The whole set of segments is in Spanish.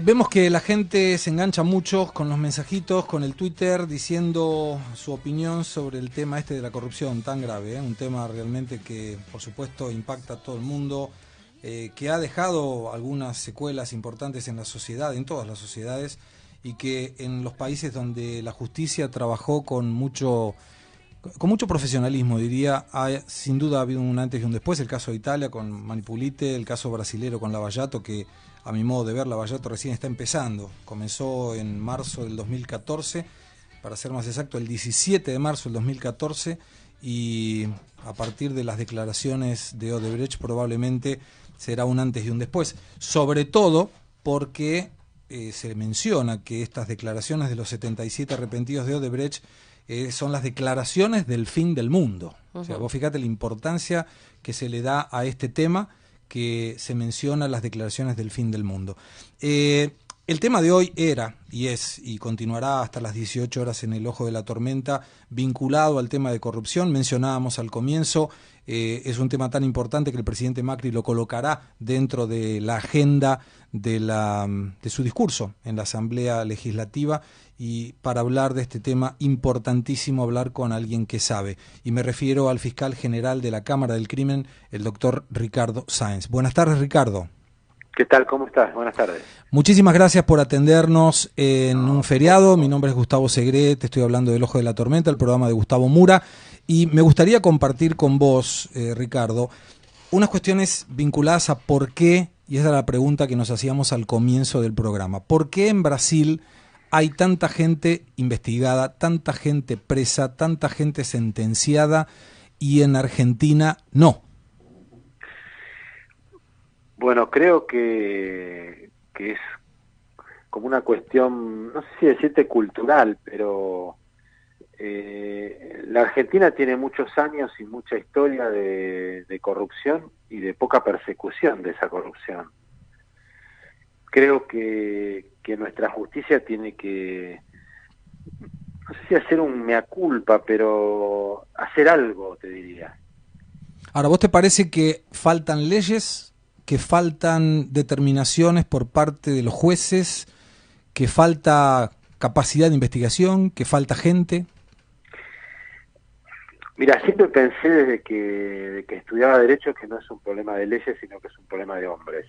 Vemos que la gente se engancha mucho con los mensajitos, con el Twitter, diciendo su opinión sobre el tema este de la corrupción tan grave, un tema realmente que, por supuesto, impacta a todo el mundo, que ha dejado algunas secuelas importantes en la sociedad, en todas las sociedades, y que en los países donde la justicia trabajó con mucho profesionalismo, diría, sin duda ha habido un antes y un después. El caso de Italia con Manipulite, el caso brasilero con Lavallato, que a mi modo de ver Lavallato recién está empezando. Comenzó en marzo del 2014, para ser más exacto, el 17 de marzo del 2014, y a partir de las declaraciones de Odebrecht probablemente será un antes y un después, sobre todo porque se menciona que estas declaraciones de los 77 arrepentidos de Odebrecht son las declaraciones del fin del mundo. O sea, vos fíjate la importancia que se le da a este tema, que se menciona las declaraciones del fin del mundo. El tema de hoy era, y es, y continuará hasta las 18 horas en el ojo de la tormenta, vinculado al tema de corrupción. Mencionábamos al comienzo, es un tema tan importante que el presidente Macri lo colocará dentro de la agenda de su discurso en la Asamblea Legislativa, y para hablar de este tema importantísimo hablar con alguien que sabe, y me refiero al fiscal general de la Cámara del Crimen, el doctor Ricardo Sáenz. Buenas tardes, Ricardo. ¿Qué tal? ¿Cómo estás? Buenas tardes. Muchísimas gracias por atendernos en un feriado. Mi nombre es Gustavo Segré, te estoy hablando del Ojo de la Tormenta, el programa de Gustavo Mura, y me gustaría compartir con vos, Ricardo, unas cuestiones vinculadas a por qué, y esa era la pregunta que nos hacíamos al comienzo del programa, ¿por qué en Brasil hay tanta gente investigada, tanta gente presa, tanta gente sentenciada, y en Argentina no? Bueno, creo que es como una cuestión, no sé si decirte cultural, pero la Argentina tiene muchos años y mucha historia de corrupción y de poca persecución de esa corrupción. Creo que nuestra justicia tiene que, no sé si hacer un mea culpa, pero hacer algo, te diría. Ahora, ¿vos te parece que faltan leyes, que faltan determinaciones por parte de los jueces, que falta capacidad de investigación, que falta gente? Mira, siempre pensé desde que estudiaba Derecho que no es un problema de leyes, sino que es un problema de hombres,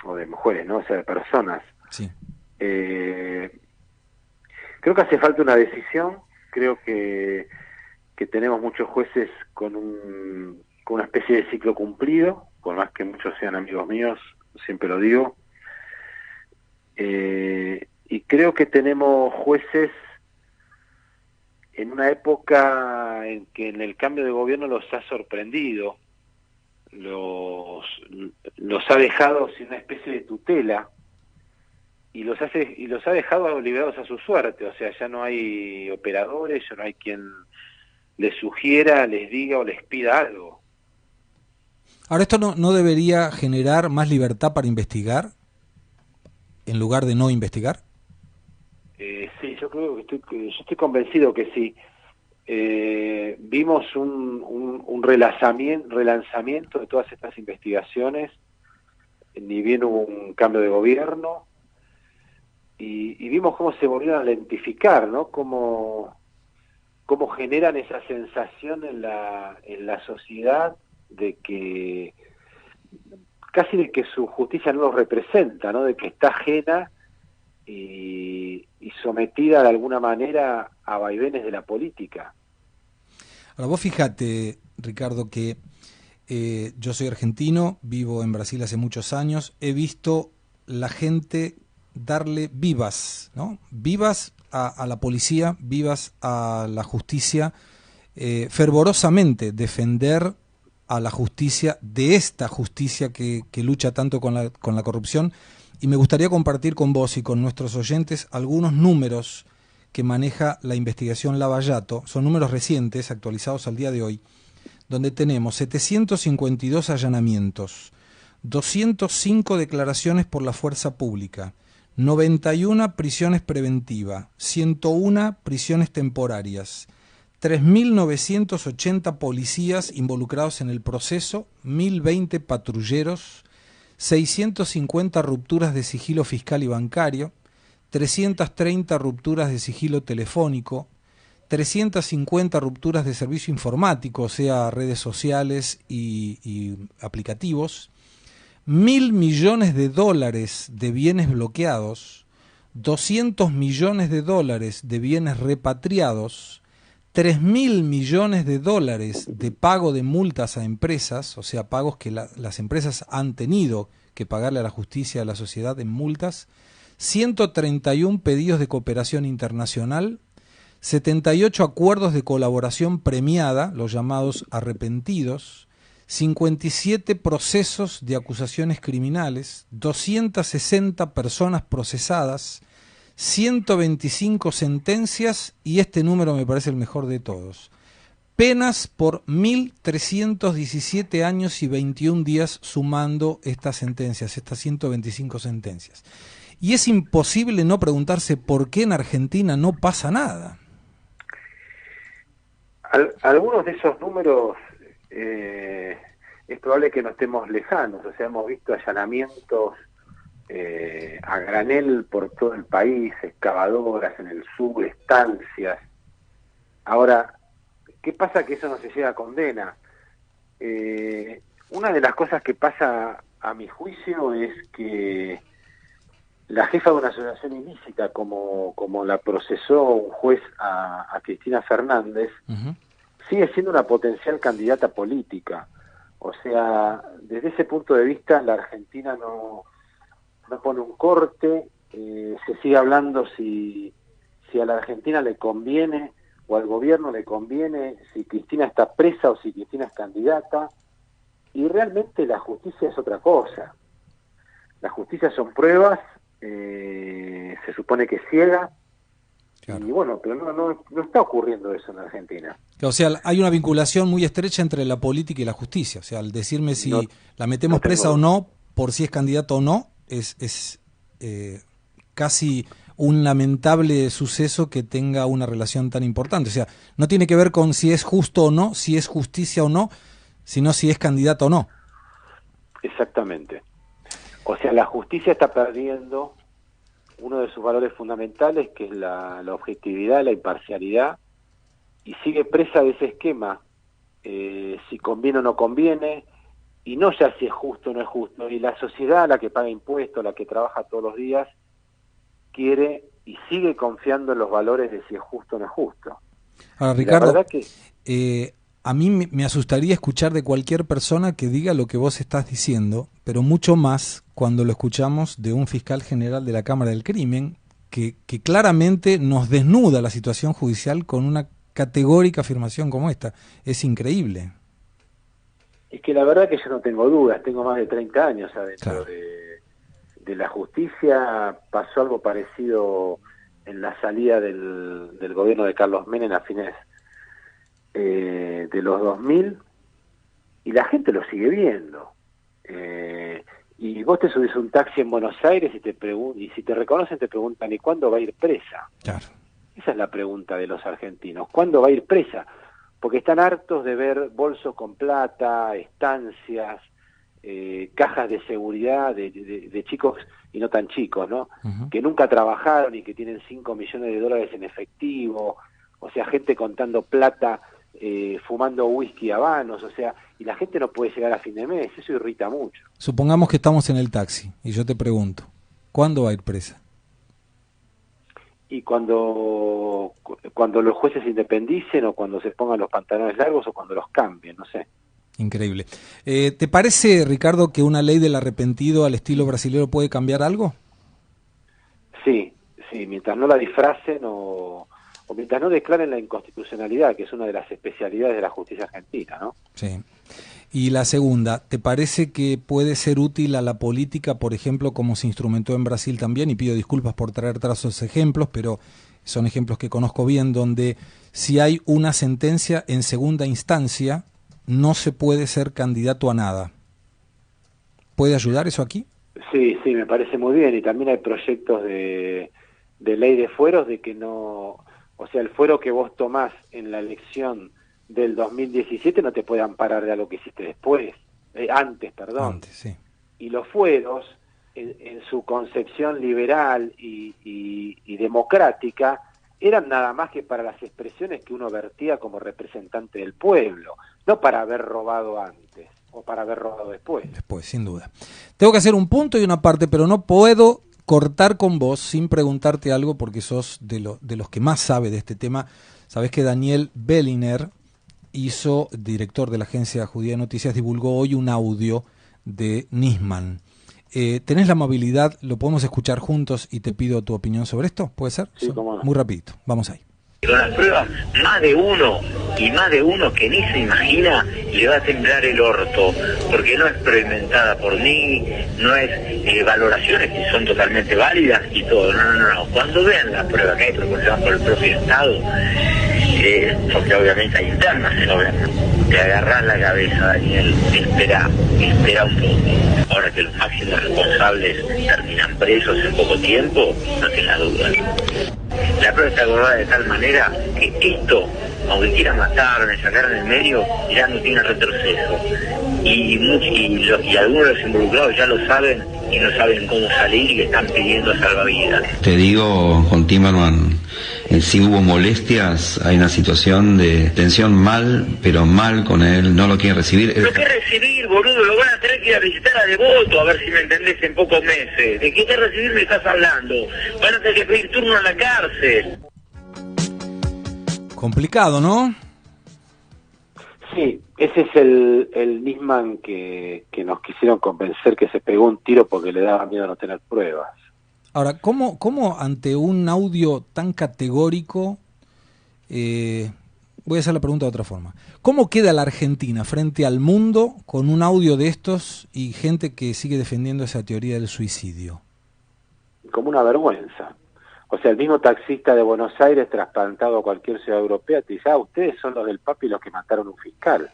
o de mujeres, ¿no? O sea, de personas. Sí. Creo que hace falta una decisión. Creo que tenemos muchos jueces con una especie de ciclo cumplido, por más que muchos sean amigos míos, siempre lo digo. Y creo que tenemos jueces en una época en que en el cambio de gobierno los ha sorprendido, los ha dejado sin una especie de tutela, y los ha dejado liberados a su suerte. O sea, ya no hay operadores, ya no hay quien les sugiera, les diga o les pida algo. Ahora, ¿esto no debería generar más libertad para investigar en lugar de no investigar? Sí, yo creo que yo estoy convencido que sí. Vimos un relanzamiento de todas estas investigaciones, ni bien hubo un cambio de gobierno, y vimos cómo se volvieron a lentificar, ¿no? Cómo generan esa sensación en la sociedad de que casi de que su justicia no los representa, ¿no? De que está ajena y sometida de alguna manera a vaivenes de la política. Ahora, vos fíjate, Ricardo, que yo soy argentino, vivo en Brasil hace muchos años, he visto la gente darle vivas, ¿no? Vivas a la policía, vivas a la justicia, fervorosamente defender a la justicia, de esta justicia que lucha tanto con la corrupción. Y me gustaría compartir con vos y con nuestros oyentes algunos números que maneja la investigación Lavallato. Son números recientes, actualizados al día de hoy, donde tenemos 752 allanamientos, 205 declaraciones por la fuerza pública, 91 prisiones preventivas, 101 prisiones temporarias, 3.980 policías involucrados en el proceso, 1.020 patrulleros, 650 rupturas de sigilo fiscal y bancario, 330 rupturas de sigilo telefónico, 350 rupturas de servicio informático, o sea, redes sociales y aplicativos, 1.000 millones de dólares de bienes bloqueados, 200 millones de dólares de bienes repatriados, 3.000 millones de dólares de pago de multas a empresas, o sea, pagos que las empresas han tenido que pagarle a la justicia y a la sociedad en multas, 131 pedidos de cooperación internacional, 78 acuerdos de colaboración premiada, los llamados arrepentidos, 57 procesos de acusaciones criminales, 260 personas procesadas, 125 sentencias y este número me parece el mejor de todos. Penas por 1.317 años y 21 días sumando estas sentencias, estas 125 sentencias. Y es imposible no preguntarse por qué en Argentina no pasa nada. Algunos de esos números es probable que no estemos lejanos, o sea, hemos visto allanamientos a granel por todo el país, excavadoras en el sur, estancias. Ahora, ¿qué pasa que eso no se llega a condena? Una de las cosas que pasa a mi juicio es que la jefa de una asociación ilícita, como la procesó un juez a Cristina Fernández, sigue siendo una potencial candidata política. O sea, desde ese punto de vista, la Argentina no pone un corte, se sigue hablando si a la Argentina le conviene o al gobierno le conviene, si Cristina está presa o si Cristina es candidata, y realmente la justicia es otra cosa. La justicia son pruebas, se supone que ciega, claro. Y bueno, pero no está ocurriendo eso en Argentina. O sea, hay una vinculación muy estrecha entre la política y la justicia. O sea, al decirme si la metemos presa o no, por si es candidato o no, es casi un lamentable suceso que tenga una relación tan importante. O sea, no tiene que ver con si es justo o no, si es justicia o no, sino si es candidato o no. Exactamente. O sea, la justicia está perdiendo uno de sus valores fundamentales, que es la objetividad, la imparcialidad, y sigue presa de ese esquema, si conviene o no conviene, y no ya si es justo o no es justo. Y la sociedad, la que paga impuestos, la que trabaja todos los días, quiere y sigue confiando en los valores de si es justo o no es justo. Ahora, Ricardo, a mí me asustaría escuchar de cualquier persona que diga lo que vos estás diciendo, pero mucho más cuando lo escuchamos de un fiscal general de la Cámara del Crimen, que claramente nos desnuda la situación judicial con una categórica afirmación como esta. Es increíble. Es que la verdad que yo no tengo dudas, tengo más de 30 años adentro, claro, de la justicia. Pasó algo parecido en la salida del gobierno de Carlos Menem a fines de los 2000, y la gente lo sigue viendo. Y vos te subís a un taxi en Buenos Aires y si te reconocen te preguntan, ¿y cuándo va a ir presa? Claro. Esa es la pregunta de los argentinos, ¿cuándo va a ir presa? Porque están hartos de ver bolsos con plata, estancias, cajas de seguridad de chicos y no tan chicos, ¿no? Que nunca trabajaron y que tienen 5 millones de dólares en efectivo, o sea, gente contando plata, fumando whisky habanos, o sea, y la gente no puede llegar a fin de mes, eso irrita mucho. Supongamos que estamos en el taxi y yo te pregunto, ¿cuándo va a ir presa? Y cuando los jueces se independicen, o cuando se pongan los pantalones largos, o cuando los cambien, no sé. Increíble. ¿Te parece, Ricardo, que una ley del arrepentido al estilo brasilero puede cambiar algo? Sí, mientras no la disfracen o mientras no declaren la inconstitucionalidad, que es una de las especialidades de la justicia argentina, ¿no? Sí. Y la segunda, ¿te parece que puede ser útil a la política, por ejemplo, como se instrumentó en Brasil también? Y pido disculpas por traer trazos ejemplos, pero son ejemplos que conozco bien, donde si hay una sentencia en segunda instancia, no se puede ser candidato a nada. ¿Puede ayudar eso aquí? Sí, me parece muy bien. Y también hay proyectos de ley de fueros, de que no... O sea, el fuero que vos tomás en la elección del 2017 no te puede amparar de algo que hiciste después, antes, perdón. Antes, sí. y los fueros, en su concepción liberal y democrática, eran nada más que para las expresiones que uno vertía como representante del pueblo, no para haber robado antes o para haber robado después. Después, sin duda. Tengo que hacer un punto y una parte, pero no puedo cortar con vos sin preguntarte algo, porque sos de los que más sabe de este tema. Sabés que Daniel Belliner, director de la Agencia Judía de Noticias, divulgó hoy un audio de Nisman. ¿Tenés la amabilidad? ¿Lo podemos escuchar juntos y te pido tu opinión sobre esto? ¿Puede ser? Sí, cómo no. Muy rapidito, vamos ahí. Con las pruebas, más de uno que ni se imagina le va a temblar el orto, porque no es preventada por mí, no es valoraciones que son totalmente válidas y todo, no. Cuando vean las pruebas que hay proporcionadas por el propio Estado, porque obviamente hay internas, te agarrás la cabeza, Daniel, espera un poco. Ahora que los máximos responsables terminan presos en poco tiempo, no tengas dudas. La prueba está acordada de tal manera que esto, aunque quieran matarme, sacar en el medio, ya no tiene retroceso. Y algunos de los involucrados ya lo saben y no saben cómo salir y están pidiendo salvavidas. Te digo, con Timerman, sí hubo molestias, hay una situación de tensión pero mal con él, no lo quiere recibir. Lo quiere recibir, boludo, lo van a tener que ir a visitar a Devoto, a ver si me entendés, en pocos meses. ¿De qué te recibir me estás hablando? Van a tener que pedir turno en la cárcel. Complicado, ¿no? Sí, ese es el Nisman que nos quisieron convencer que se pegó un tiro porque le daba miedo no tener pruebas. Ahora, ¿cómo ante un audio tan categórico, voy a hacer la pregunta de otra forma, ¿cómo queda la Argentina frente al mundo con un audio de estos y gente que sigue defendiendo esa teoría del suicidio? Como una vergüenza. O sea, el mismo taxista de Buenos Aires trasplantado a cualquier ciudad europea te dice, ustedes son los del Papi los que mataron a un fiscal.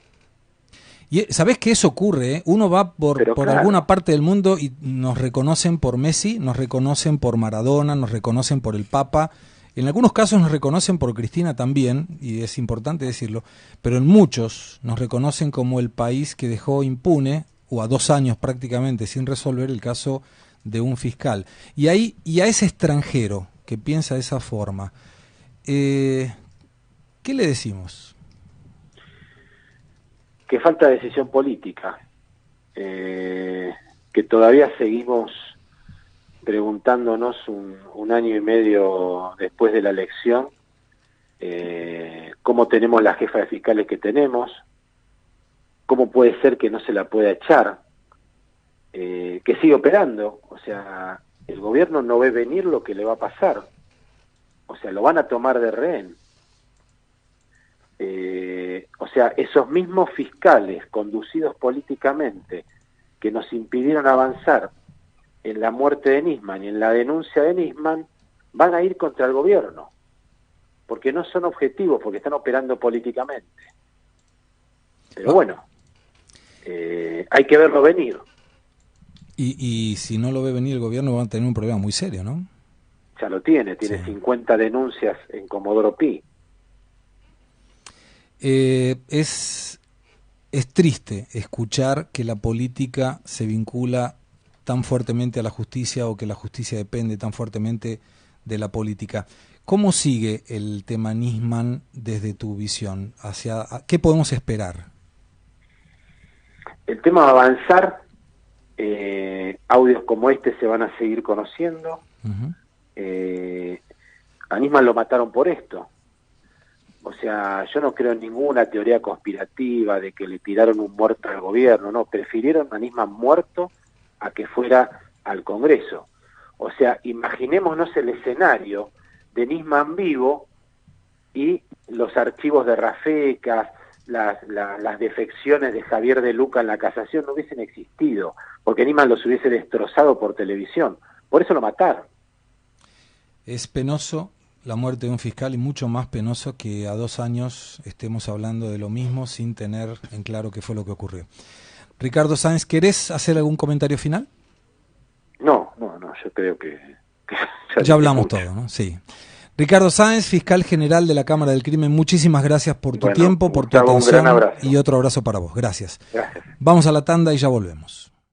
Y ¿sabés que eso ocurre? Uno va por claro, alguna parte del mundo y nos reconocen por Messi, nos reconocen por Maradona, nos reconocen por el Papa. En algunos casos nos reconocen por Cristina también, y es importante decirlo, pero en muchos nos reconocen como el país que dejó impune, o a 2 años prácticamente sin resolver, el caso de un fiscal. Y a ese extranjero que piensa de esa forma, ¿qué le decimos? Que falta decisión política, que todavía seguimos preguntándonos un año y medio después de la elección, cómo tenemos la jefa de fiscales que tenemos, cómo puede ser que no se la pueda echar, que sigue operando. O sea, el gobierno no ve venir lo que le va a pasar, o sea, lo van a tomar de rehén. O sea, esos mismos fiscales conducidos políticamente que nos impidieron avanzar en la muerte de Nisman y en la denuncia de Nisman, van a ir contra el gobierno, porque no son objetivos, porque están operando políticamente. Pero bueno, hay que verlo venir. Y si no lo ve venir el gobierno, van a tener un problema muy serio, ¿no? Ya lo tiene Sí. 50 denuncias en Comodoro Pi. Es triste escuchar que la política se vincula tan fuertemente a la justicia, o que la justicia depende tan fuertemente de la política. ¿Cómo sigue el tema Nisman desde tu visión? ¿Qué podemos esperar? El tema va a avanzar, audios como este se van a seguir conociendo. Uh-huh. A Nisman lo mataron por esto. O sea, yo no creo en ninguna teoría conspirativa de que le tiraron un muerto al gobierno, no, prefirieron a Nisman muerto a que fuera al Congreso. O sea, imaginémonos el escenario de Nisman vivo y los archivos de Rafecas, las defecciones de Javier de Luca en la casación no hubiesen existido, porque Nisman los hubiese destrozado por televisión. Por eso lo mataron. Es penoso la muerte de un fiscal, y mucho más penoso que a 2 años estemos hablando de lo mismo sin tener en claro qué fue lo que ocurrió. Ricardo Sáenz, ¿querés hacer algún comentario final? No, yo creo que ya hablamos todo, ¿no? Sí. Ricardo Sáenz, fiscal general de la Cámara del Crimen, muchísimas gracias por tu tiempo, por tu atención, un gran abrazo. Y otro abrazo para vos. Gracias. Gracias. Vamos a la tanda y ya volvemos.